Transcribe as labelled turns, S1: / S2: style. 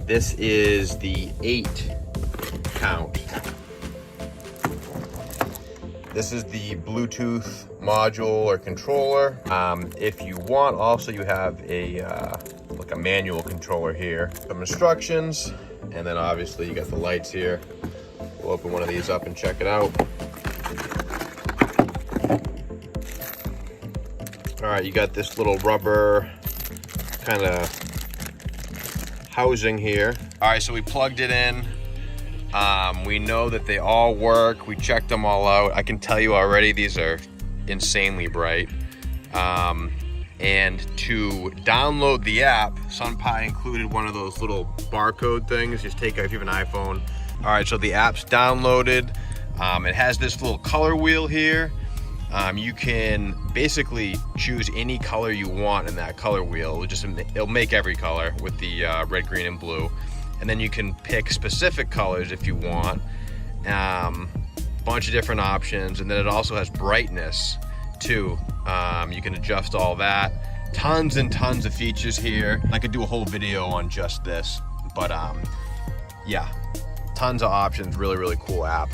S1: This is the 8 count. This is the Bluetooth module or controller. If you want, also you have a like a manual controller here. Some instructions, and then obviously you got the lights here. We'll open one of these up and check it out. All right, you got this little rubber kind of housing here. All right, so we plugged it in. We know that they all work. We checked them all out. I can tell you already, these are insanely bright. And to download the app, Sunpie included one of those little barcode things. Just take it if you have an iPhone. All right, so the app's downloaded. It has this little color wheel here. You can basically choose any color you want in that color wheel. It'll make every color with the red, green, and blue. And then you can pick specific colors if you want. Bunch of different options. And then it also has brightness too. You can adjust all that. Tons and tons of features here. I could do a whole video on just this, but yeah, tons of options. Really, really cool app.